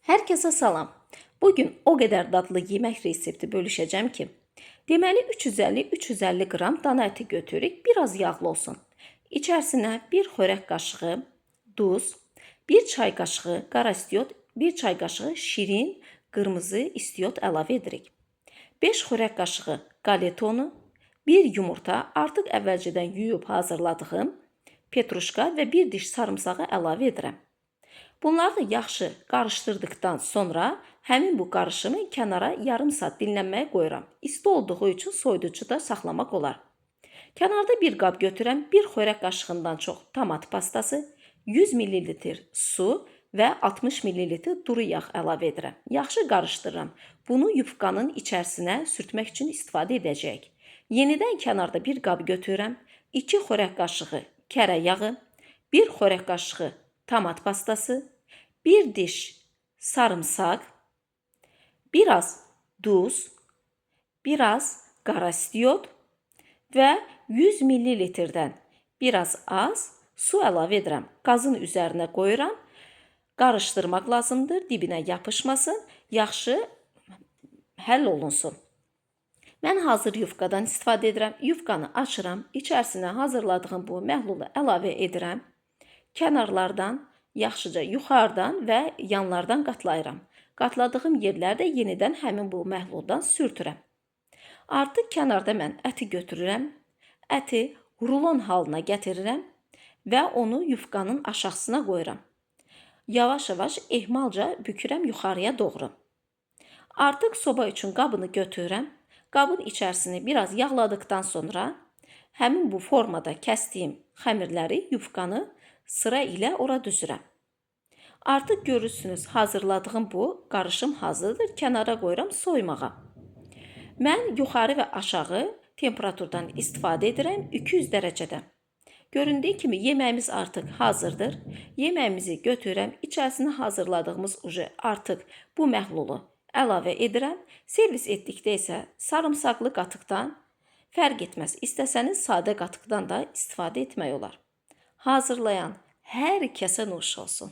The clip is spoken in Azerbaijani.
Herkese salam. Bugün o kadar dadlı yemek resepti bölüşeceğim ki. Deməli 350-350 gram dana əti götürük, biraz yağlı olsun. İçərisinə 1 xörək qaşığı duz, 1 çay qaşığı qara istiot, 1 çay qaşığı şirin qırmızı istiot əlavə edirik. 5 xörək qaşığı qalet unu, 1 yumurta, artıq əvvəlcədən yuyub hazırladığım petruşka və 1 diş sarımsağı əlavə edirəm. Bunları da yaxşı qarışdırdıktan sonra həmin bu qarışımı kənara yarım saat dinlənməyə qoyuram. İsti olduğu üçün soyuducuda saxlamaq olar. Kənarda bir qab götürəm, 1 xörək qaşığından çox tomat pastası, 100 ml su və 60 ml duru yağ əlavə edirəm. Yaxşı qarışdırıram. Bunu yufqanın içərisinə sürtmək üçün istifadə edəcəyik. Yenidən kənarda bir qab götürürəm, 2 xörək qaşığı kərə yağı, 1 xörək qaşığı tomat pastası, 1 diş sarımsaq, biraz duz, biraz qara istiot və 100 ml-dən biraz az su əlavə edirəm. Qazın üzərinə qoyuram. Qarışdırmaq lazımdır, dibinə yapışmasın, yaxşı həll olunsun. Mən hazır yufqadan istifadə edirəm. Yufqanı açıram, içərisinə hazırladığım bu məhlulu əlavə edirəm. Kənarlardan, yaxşıca yuxarıdan və yanlardan qatlayıram. Qatladığım yerlərdə yenidən həmin bu məhluldan sürtürəm. Artıq kənarda mən əti götürürəm. Əti rulon halına gətirirəm və onu yufqanın aşağısına qoyuram. Yavaş-yavaş ehmalca bükürəm yuxarıya doğru. Artıq soba üçün qabını götürürəm. Qabın içərisini biraz yağladıktan sonra həmin bu formada kəsdiyim xəmirləri, yufqanı sıra ilə ora düzürəm. Artıq görürsünüz, hazırladığım bu qarışım hazırdır. Kənara qoyuram soymağa. Mən yuxarı və aşağı temperaturdan istifadə edirəm 200 dərəcədə. Göründüyü kimi yeməyimiz artıq hazırdır. Yeməyimizi götürürəm. İçərisinə hazırladığımız artıq bu məhlulu əlavə edirəm. Servis etdikdə isə sarımsaqlı qatıqdan fərq etməz. İstəsəniz sadə qatıqdan da istifadə etmək olar. Hazırlayan hər kəsə nuş olsun.